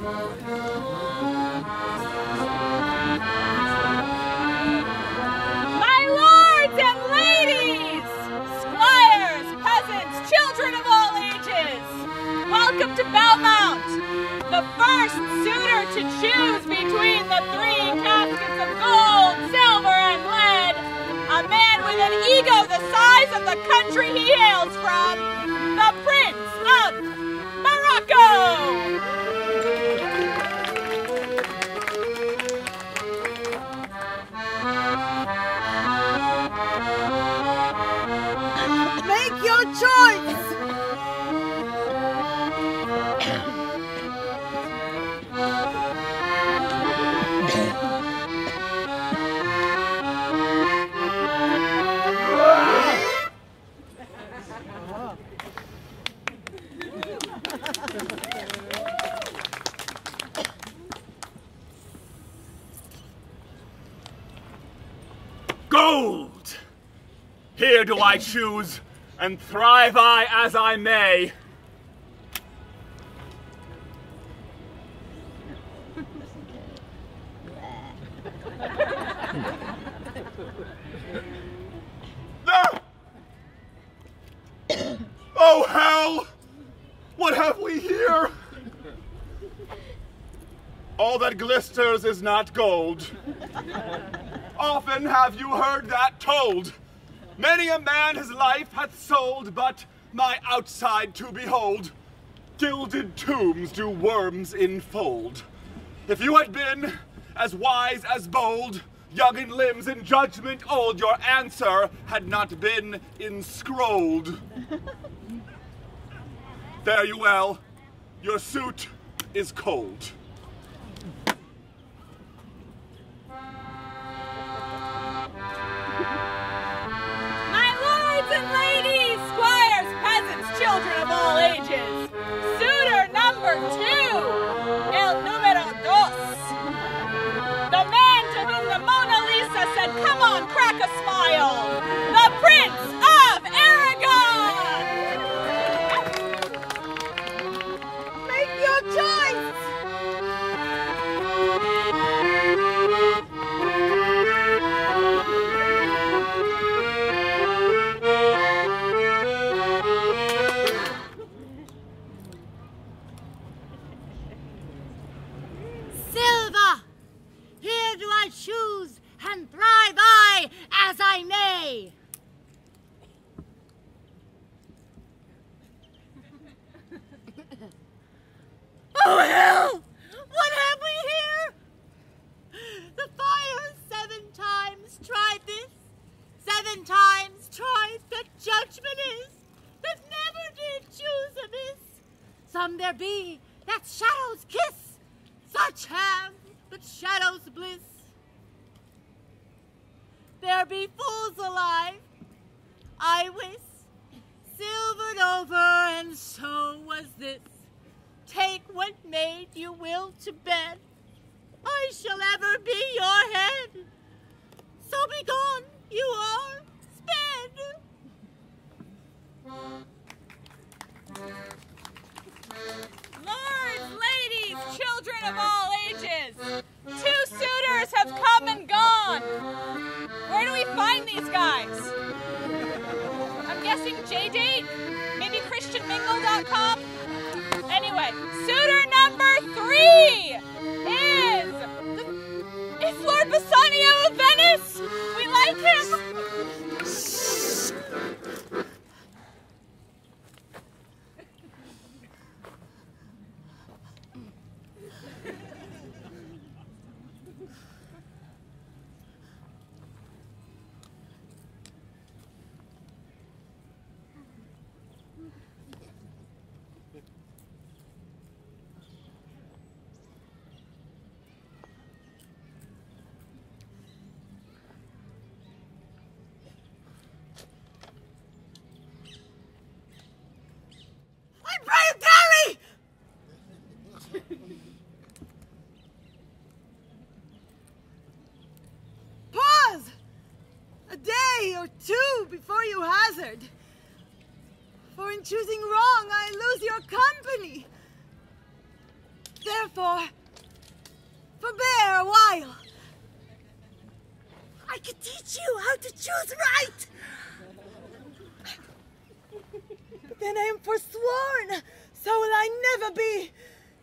My lords and ladies, squires, peasants, children of all ages, welcome to Belmont, the first suitor to choose between the 3 caskets of gold, silver, and lead, a man with an ego the size of the country he hails from, the Prince of Morocco! Make your choice! Gold! Here do I choose, and thrive I as I may. Ah! Oh, hell! What have we here? All that glisters is not gold. Often have you heard that told. Many a man his life hath sold, but my outside to behold. Gilded tombs do worms enfold. If you had been as wise as bold, young in limbs and judgment old, your answer had not been inscrolled. Fare you well, your suit is cold. And ladies, squires, peasants, children of all ages, suitor number 2, el número 2. The man to whom the Mona Lisa said, "Come on, crack a smile," the Prince of Aragon! Make your choice! Choose and thrive I as I may. Oh hell! What have we here? The fire 7 times tried this, 7 times tried that judgment is, that never did choose amiss. Some there be that shadows kiss, such have but shadows bliss. There be fools alive, I wis, silvered over, and so was this. Take what maid you will to bed, I shall ever be your head. So be gone, you are sped. Lords, ladies, children of all ages, 2 suitors have come and gone. Where do we find these guys? I'm guessing JDate? Maybe ChristianMingle.com? Anyway, suitor number 3 is Lord Bassanio of Venice. We like him. Pause! A day or 2 before you hazard. For in choosing wrong, I lose your company. Therefore, Forbear a while. I could teach you how to choose right. But then I am forsworn, so will I never be.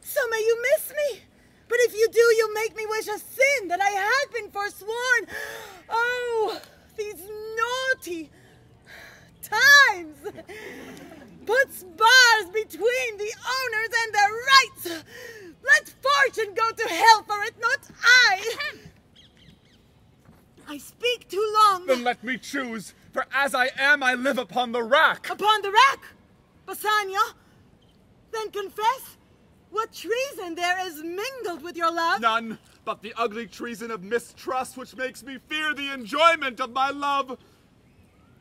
So may you miss me. But if you do, you make me wish a sin that I had been forsworn. Oh, these naughty times. Puts bars between the owners and their rights. Let fortune go to hell for it, not I. I speak too long. Then let me choose, for as I am, I live upon the rack. Upon the rack? Bassanio? Then confess what treason there is mingled with your love. None but the ugly treason of mistrust which makes me fear the enjoyment of my love.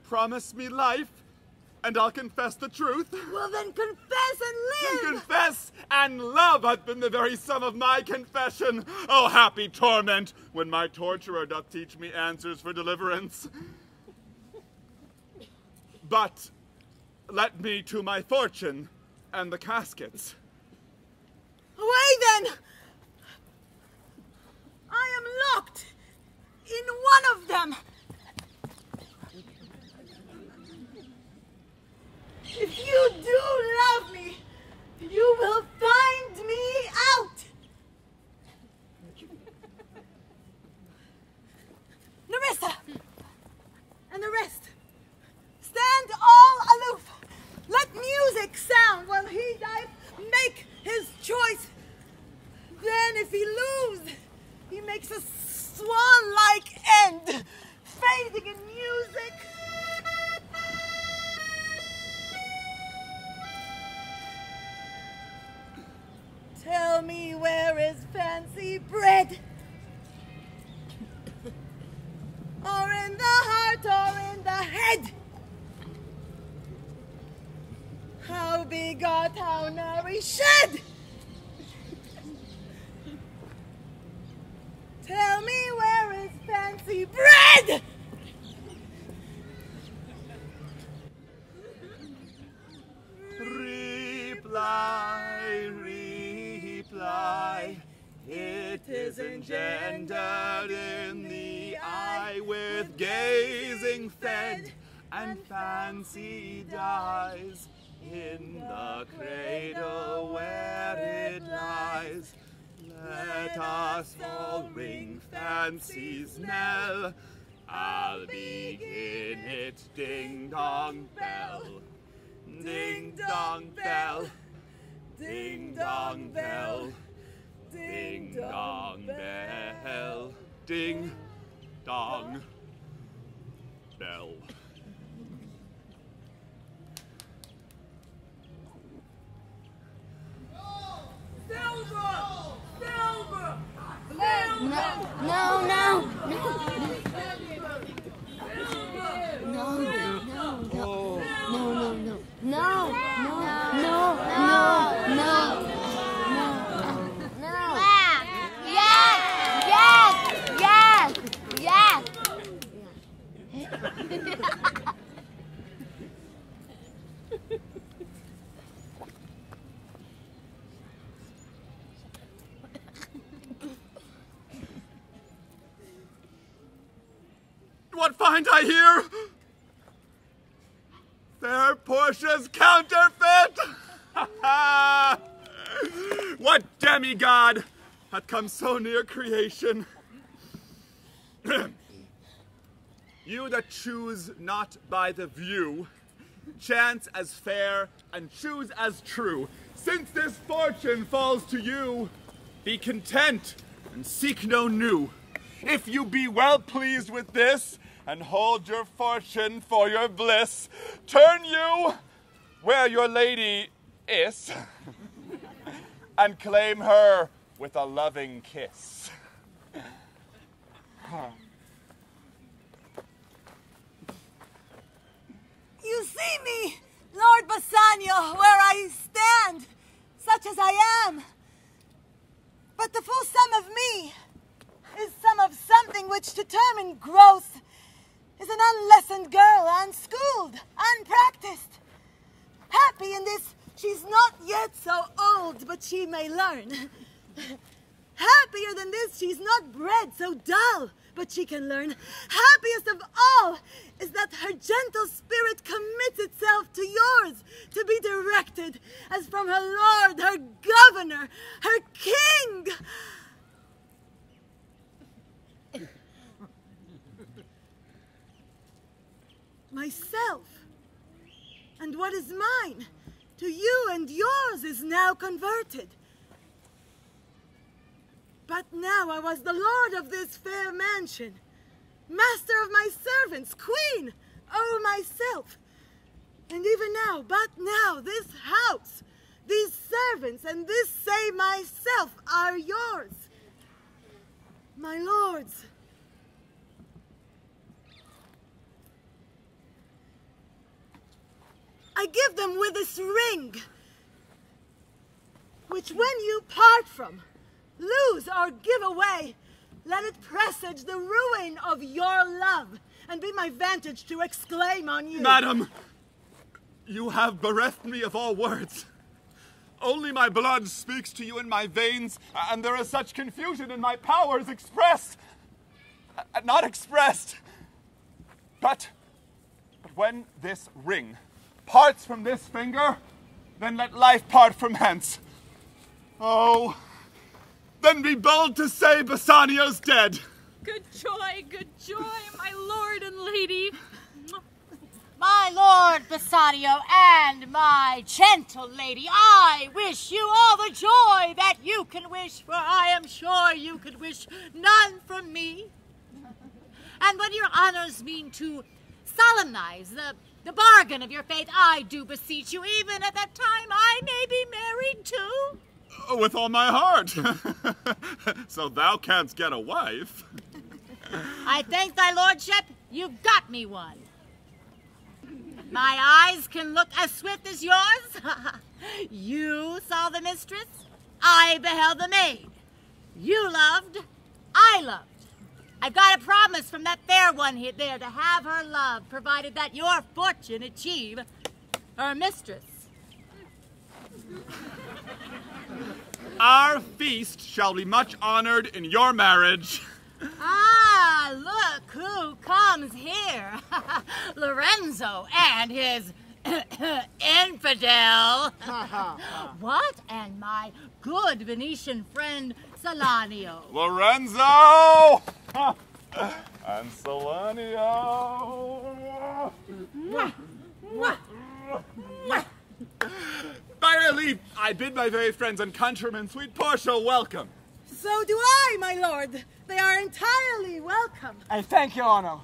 Promise me life, and I'll confess the truth. Well, then confess and live. Confess and love hath been the very sum of my confession. Oh, happy torment, when my torturer doth teach me answers for deliverance. But let me to my fortune and the caskets. Away then! I am locked in one of them. If you do love me, you will find me out. Nerissa and the rest, stand all aloof. Let music sound while he dies make his choice. Then if he lose, he makes a swan-like end, fading in music. Tell me, where is fancy bred? Or in the heart or in the head? How begot, how nourished? Tell me, where is fancy bred? Reply, it is engendered in the eye, with gazing fed, and fancy dies in the cradle where it lies. Let us all ring fancy's knell. I'll begin it, ding-dong bell. Ding-dong bell. Ding-dong bell. Ding-dong bell. Ding-dong bell. What find I here? Fair Portia's counterfeit! What demigod hath come so near creation? You that choose not by the view, chance as fair and choose as true. Since this fortune falls to you, be content and seek no new. If you be well pleased with this, and hold your fortune for your bliss, turn you where your lady is, and claim her with a loving kiss. You see me, Lord Bassanio, where I stand, such as I am. But the full sum of me is sum of something which determined growth is an unlessoned girl, unschooled, unpracticed. Happy in this, she's not yet so old, but she may learn. Happier than this, she's not bred so dull, but she can learn. Happiest of all is that her gentle spirit commits itself to yours, to be directed as from her lord, her governor, her king. Myself, and what is mine, to you and yours is now converted. But now I was the lord of this fair mansion, master of my servants, queen, o'er myself. And even now, but now, this house, these servants, and this same myself are yours, my lords. I give them with this ring, which when you part from, lose or give away, let it presage the ruin of your love, and be my vantage to exclaim on you. Madam, you have bereft me of all words. Only my blood speaks to you in my veins, and there is such confusion in my powers expressed, not expressed. But when this ring parts from this finger, then let life part from hence. Oh, then be bold to say Bassanio's dead. Good joy, my lord and lady. My lord Bassanio and my gentle lady, I wish you all the joy that you can wish, for I am sure you could wish none from me. And when your honors mean to solemnize the bargain of your faith, I do beseech you, even at that time I may be married too. With all my heart. So thou canst get a wife. I thank thy lordship, you've got me one. My eyes can look as swift as yours. You saw the mistress, I beheld the maid. You loved, I loved. I've got a promise from that fair one here there to have her love, provided that your fortune achieve her mistress. Our feast shall be much honored in your marriage. Ah, look who comes here. Lorenzo and his infidel. What? And my good Venetian friend, SOLANIO. Lorenzo! And SOLANIO! By your leave, I bid my very friends and countrymen, sweet Portia, welcome. So do I, my lord. They are entirely welcome. I thank your honor.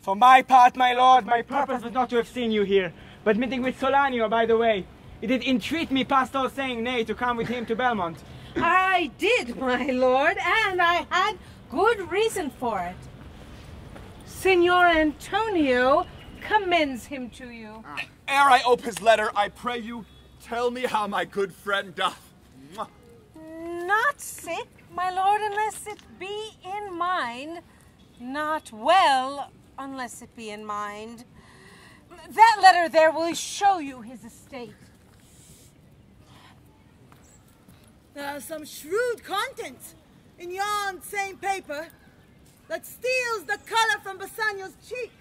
For my part, my lord, my purpose was not to have seen you here, but meeting with SOLANIO by the way. He did entreat me past all saying nay to come with him to Belmont. I did, my lord, and I had good reason for it. Signor Antonio commends him to you. Ere I ope his letter, I pray you, tell me how my good friend doth. Not sick, my lord, unless it be in mind. Not well, unless it be in mind. That letter there will show you his estate. There are some shrewd contents in yon same paper that steals the color from Bassanio's cheek.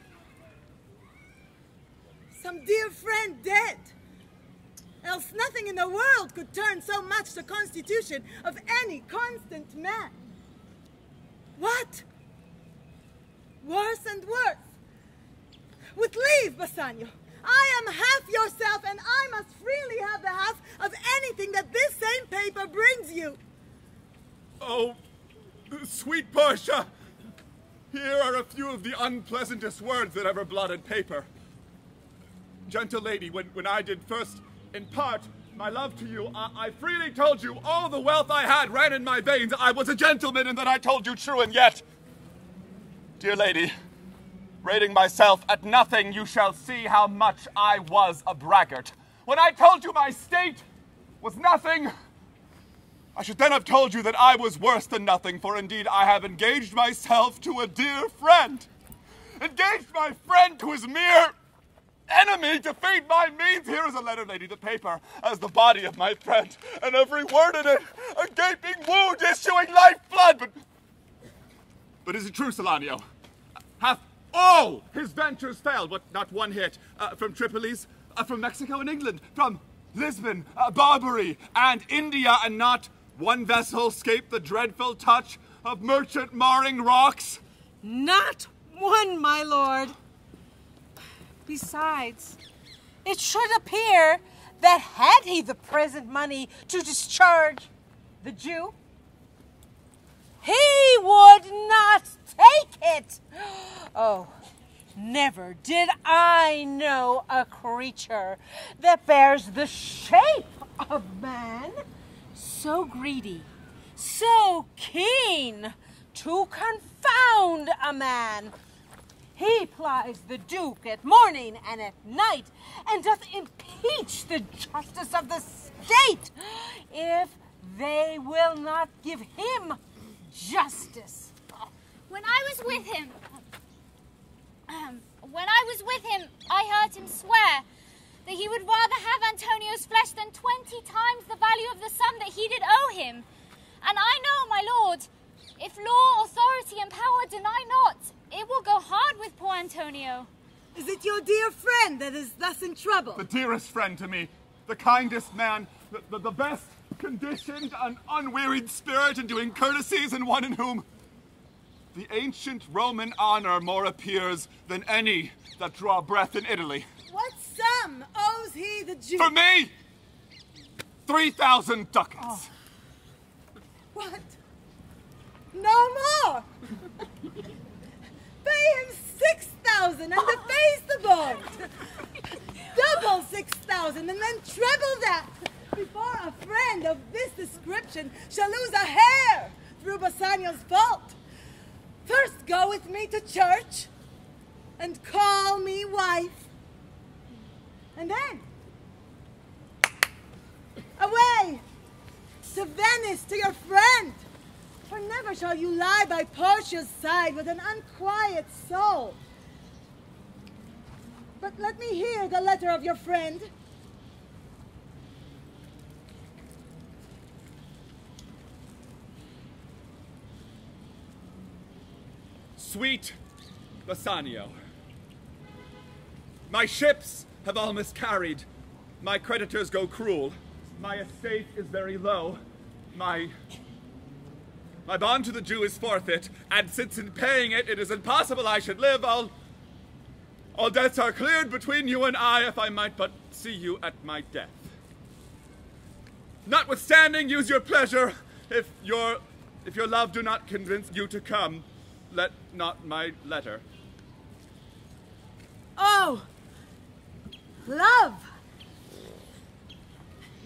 Some dear friend dead. Else nothing in the world could turn so much the constitution of any constant man. What? Worse and worse. With leave, Bassanio, I am half yourself, and I must freely have the half of anything that this same paper brings you. Oh, sweet Portia, here are a few of the unpleasantest words that ever blotted paper. Gentle lady, when I did first impart my love to you, I freely told you all the wealth I had ran in my veins. I was a gentleman, and that I told you true, and yet, dear lady, rating myself at nothing, you shall see how much I was a braggart. When I told you my state was nothing, I should then have told you that I was worse than nothing, for indeed I have engaged myself to a dear friend. Engaged my friend to his mere enemy defeat my means. Here is a letter, lady, the paper as the body of my friend, and every word in it a gaping wound issuing lifeblood. But is it true, SOLANIO? Hath all his ventures failed, but not one hit? From Tripolis, from Mexico and England, from Lisbon, Barbary, and India, and not one vessel escaped the dreadful touch of merchant marring rocks? Not one, my lord. Besides, it should appear that had he the present money to discharge the Jew, he would not take it. Oh, never did I know a creature that bears the shape of man, so greedy, so keen to confound a man. He plies the Duke at morning and at night, and doth impeach the justice of the state, if they will not give him justice. When I was with him, I heard him swear that he would rather have Antonio's flesh than 20 times the value of the sum that he did owe him. And I know, my lord, if law, authority, and power deny not, it will go hard with poor Antonio. Is it your dear friend that is thus in trouble? The dearest friend to me, the kindest man, the best conditioned and unwearied spirit in doing courtesies, and one in whom the ancient Roman honor more appears than any that draw breath in Italy. What sum owes he the Jew? For me, 3,000 ducats. Oh. What? No more! Pay him 6,000 and deface the bond. Double 6,000 and then treble that before a friend of this description shall lose a hair through Bassanio's fault. First go with me to church and call me wife. And then away to Venice to your friend. For never shall you lie by Portia's side with an unquiet soul. But let me hear the letter of your friend. Sweet Bassanio, my ships have all miscarried. My creditors go cruel. My estate is very low. My bond to the Jew is forfeit, and since in paying it, it is impossible I should live, all debts are cleared between you and I, if I might but see you at my death. Notwithstanding, use your pleasure. If your love do not convince you to come, let not my letter. Oh, love!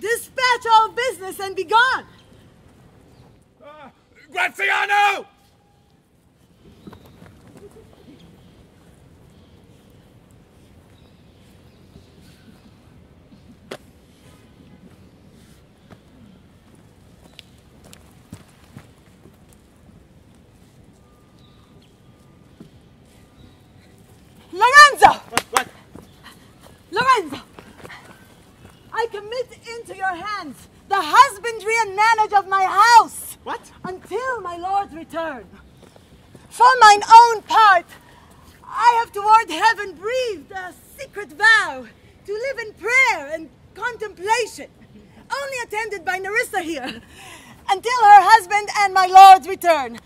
Dispatch all business and be gone! GRATIANO! Lorenzo! What? Lorenzo! I commit into your hands the husbandry and manage of my house. What? Until my lord's return. For mine own part, I have toward heaven breathed a secret vow to live in prayer and contemplation, only attended by Nerissa here, until her husband and my lord's return.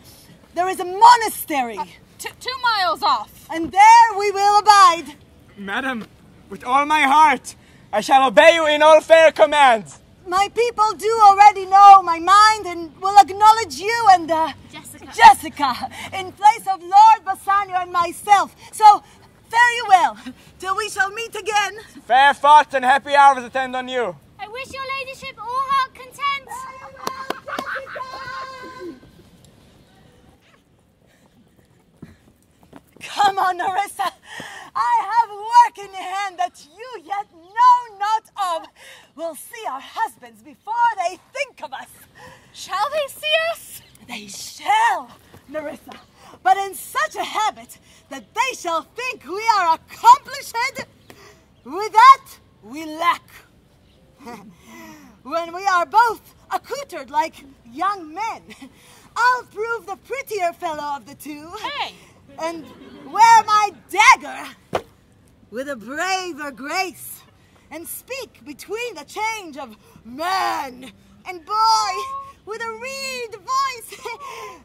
There is a monastery. 2 miles off. And there we will abide. Madam, with all my heart, I shall obey you in all fair commands. My people do already know my mind and will acknowledge you and Jessica in place of Lord Bassanio and myself. So fare you well, till we shall meet again. Fair thoughts and happy hours attend on you. I wish your ladyship all heart content. Fare you well, Jessica! Come on, Nerissa. I have work in hand that you yet know not of. We'll see our husbands before they think of us. Shall they see us? They shall, Nerissa, but in such a habit that they shall think we are accomplished With that, we lack. When we are both accoutred like young men, I'll prove the prettier fellow of the two. Hey! And wear my dagger with a braver grace, and speak between the change of man and boy with a reed voice,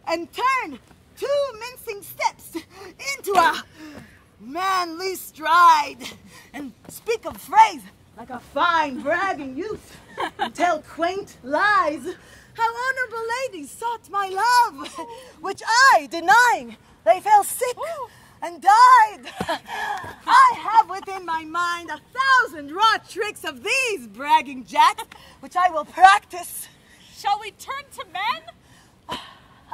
and turn 2 mincing steps into a manly stride, and speak of phrase like a fine bragging youth, and tell quaint lies how honorable ladies sought my love, which I, denying, they fell sick and died. I have within my mind 1,000 raw tricks of these bragging jacks, which I will practice. Shall we turn to men?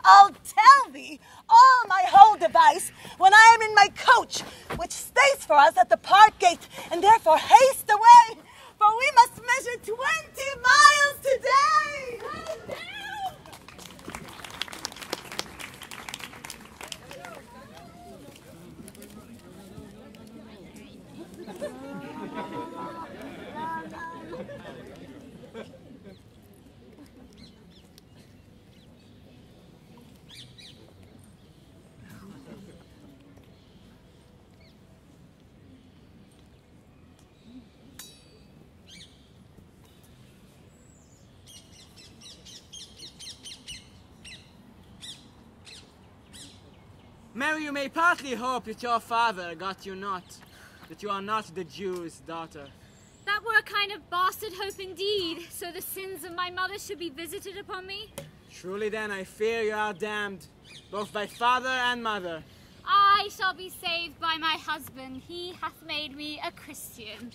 I'll tell thee all my whole device when I am in my coach, which stays for us at the park gate, and therefore haste away, for we must measure 20 miles today. Mary, you may partly hope that your father got you not, that you are not the Jew's daughter. That were a kind of bastard hope indeed, so the sins of my mother should be visited upon me. Truly then I fear you are damned, both by father and mother. I shall be saved by my husband. He hath made me a Christian.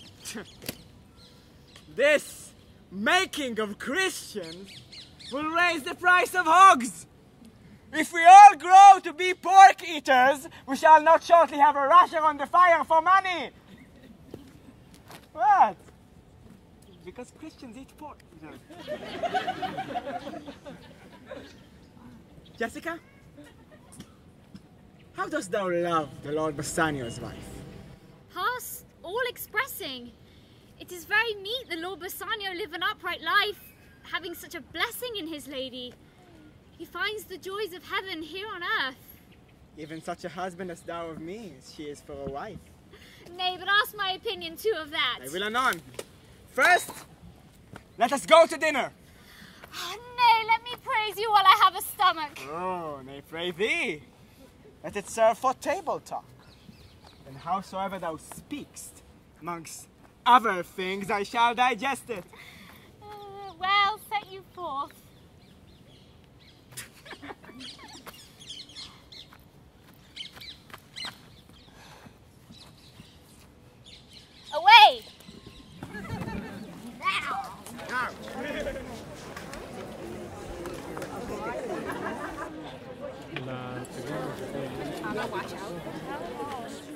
This making of Christians will raise the price of hogs. If we all grow to be pork eaters, we shall not shortly have a rasher on the fire for money. What? Because Christians eat pork. Jessica? How dost thou love the Lord Bassanio's wife? Past all expressing. It is very meet the Lord Bassanio live an upright life, having such a blessing in his lady. He finds the joys of heaven here on earth. Even such a husband as thou of me, as she is for a wife. Nay, but ask my opinion too of that. I will anon. First, let us go to dinner. Nay, let me praise you while I have a stomach. Oh, nay, pray thee. Let it serve for table talk. And howsoever thou speakst, amongst other things, I shall digest it. Well, set you forth. Away! Now! Watch out.